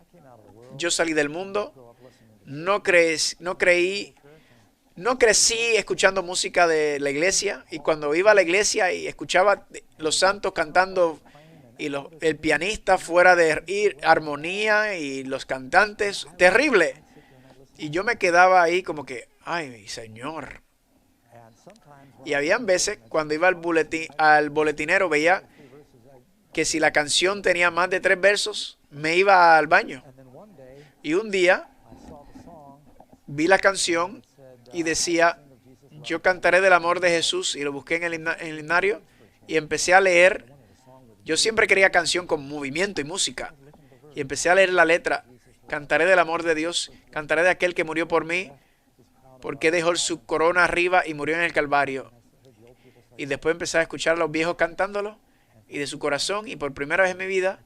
yo salí del mundo, no crecí escuchando música de la iglesia, y cuando iba a la iglesia y escuchaba los santos cantando y el pianista fuera de armonía y los cantantes, terrible. Y yo me quedaba ahí como que, ay, Señor. Y habían veces cuando iba al boletinero veía que si la canción tenía más de 3 versos, me iba al baño. Y un día vi la canción y decía, yo cantaré del amor de Jesús, y lo busqué en el himnario y empecé a leer. Yo siempre quería canción con movimiento y música, y empecé a leer la letra. Cantaré del amor de Dios, cantaré de aquel que murió por mí, porque dejó su corona arriba y murió en el Calvario. Y después empecé a escuchar a los viejos cantándolo, y de su corazón, y por primera vez en mi vida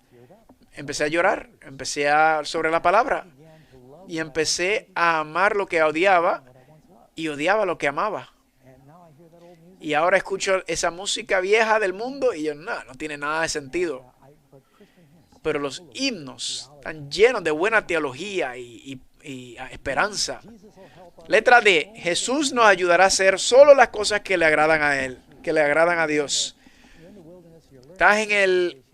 empecé a llorar, sobre la palabra, y empecé a amar lo que odiaba y odiaba lo que amaba. Y ahora escucho esa música vieja del mundo y yo, no tiene nada de sentido. Pero los himnos están llenos de buena teología y esperanza. Letra D. Jesús nos ayudará a hacer solo las cosas que le agradan a Él, que le agradan a Dios.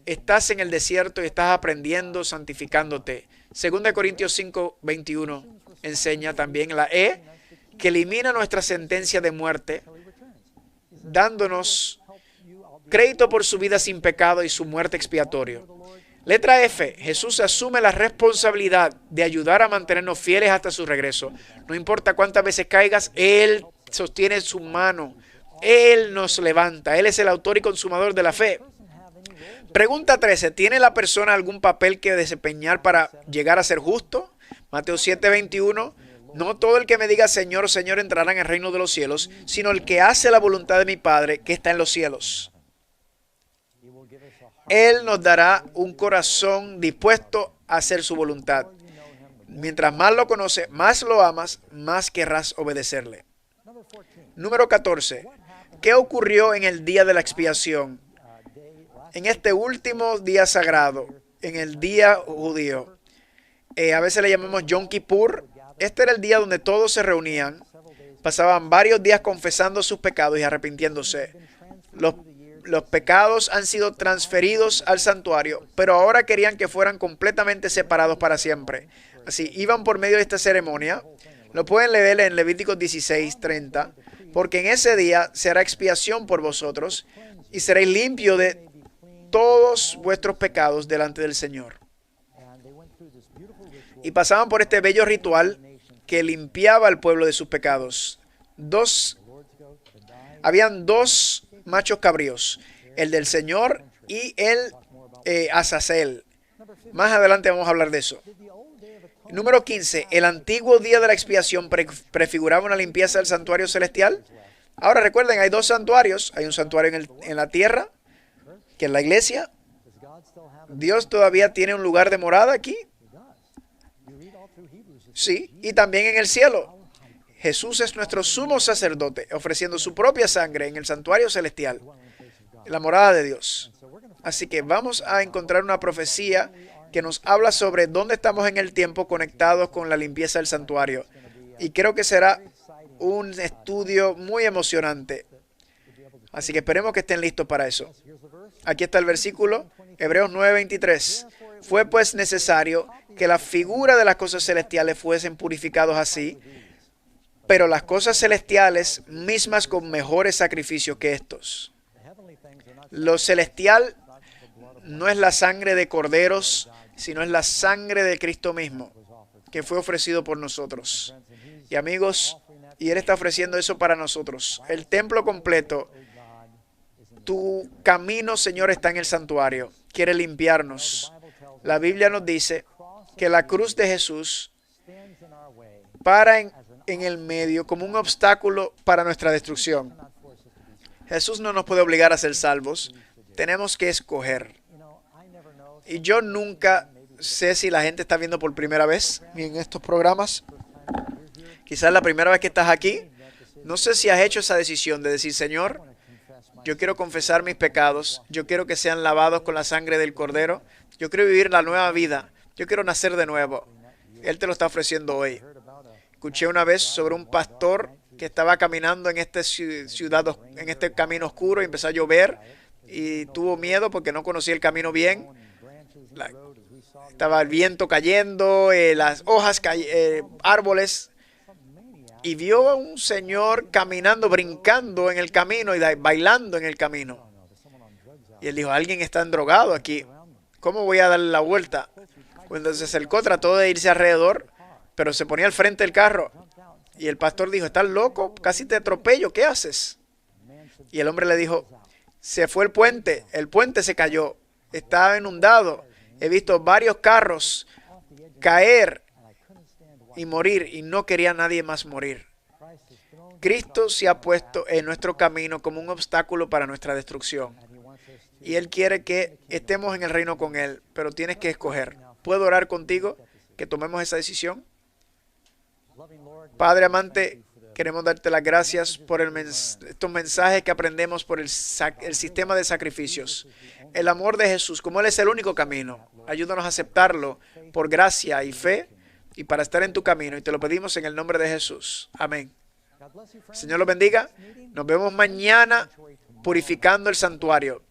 Estás en el desierto y estás aprendiendo, santificándote. 2 Corintios 5:21 enseña también la E, que elimina nuestra sentencia de muerte, dándonos crédito por su vida sin pecado y su muerte expiatoria. Letra F. Jesús asume la responsabilidad de ayudar a mantenernos fieles hasta su regreso. No importa cuántas veces caigas, Él sostiene su mano. Él nos levanta. Él es el autor y consumador de la fe. Pregunta 13. ¿Tiene la persona algún papel que desempeñar para llegar a ser justo? Mateo 7:21. No todo el que me diga Señor, Señor entrará en el reino de los cielos, sino el que hace la voluntad de mi Padre que está en los cielos. Él nos dará un corazón dispuesto a hacer su voluntad. Mientras más lo conoces, más lo amas, más querrás obedecerle. Número 14. ¿Qué ocurrió en el día de la expiación? En este último día sagrado, en el día judío. A veces le llamamos Yom Kippur, Este era el día donde todos se reunían. Pasaban varios días confesando sus pecados y arrepintiéndose. Los pecados han sido transferidos al santuario, pero ahora querían que fueran completamente separados para siempre. Así, iban por medio de esta ceremonia. Lo pueden leer en Levíticos 16:30. Porque en ese día se hará expiación por vosotros y seréis limpios de todos vuestros pecados delante del Señor. Y pasaban por este bello ritual que limpiaba al pueblo de sus pecados. Habían dos machos cabríos, el del Señor y el Azazel. Más adelante vamos a hablar de eso. Número 15. El antiguo día de la expiación prefiguraba una limpieza del santuario celestial. Ahora recuerden, hay dos santuarios. Hay un santuario en la tierra, que es la iglesia. ¿Dios todavía tiene un lugar de morada aquí? Sí, y también en el cielo. Jesús es nuestro sumo sacerdote, ofreciendo su propia sangre en el santuario celestial, en la morada de Dios. Así que vamos a encontrar una profecía que nos habla sobre dónde estamos en el tiempo conectados con la limpieza del santuario. Y creo que será un estudio muy emocionante. Así que esperemos que estén listos para eso. Aquí está el versículo, Hebreos 9:23. Fue pues necesario que la figura de las cosas celestiales fuesen purificados así, pero las cosas celestiales mismas con mejores sacrificios que estos. Lo celestial no es la sangre de corderos, sino es la sangre de Cristo mismo, que fue ofrecido por nosotros. Y amigos, y Él está ofreciendo eso para nosotros. El templo completo. Tu camino, Señor, está en el santuario. Quiere limpiarnos. La Biblia nos dice que la cruz de Jesús para en el medio como un obstáculo para nuestra destrucción. Jesús no nos puede obligar a ser salvos. Tenemos que escoger. Y yo nunca sé si la gente está viendo por primera vez en estos programas. Quizás la primera vez que estás aquí. No sé si has hecho esa decisión de decir, Señor, yo quiero confesar mis pecados. Yo quiero que sean lavados con la sangre del Cordero. Yo quiero vivir la nueva vida. Yo quiero nacer de nuevo. Él te lo está ofreciendo hoy. Escuché una vez sobre un pastor que estaba caminando en esta ciudad, en este camino oscuro, y empezó a llover y tuvo miedo porque no conocía el camino bien. Estaba el viento cayendo, las hojas, árboles, y vio a un señor caminando, brincando en el camino y bailando en el camino. Y él dijo, alguien está drogado aquí. ¿Cómo voy a darle la vuelta? Cuando se acercó, trató de irse alrededor, pero se ponía al frente del carro. Y el pastor dijo, ¿estás loco? Casi te atropello, ¿qué haces? Y el hombre le dijo, se fue el puente se cayó, estaba inundado. He visto varios carros caer y morir, y no quería nadie más morir. Cristo se ha puesto en nuestro camino como un obstáculo para nuestra destrucción. Y Él quiere que estemos en el reino con Él, pero tienes que escoger. ¿Puedo orar contigo que tomemos esa decisión? Padre amante, queremos darte las gracias por estos mensajes que aprendemos por el sistema de sacrificios. El amor de Jesús, como Él es el único camino. Ayúdanos a aceptarlo por gracia y fe y para estar en tu camino. Y te lo pedimos en el nombre de Jesús. Amén. Señor los bendiga. Nos vemos mañana purificando el santuario.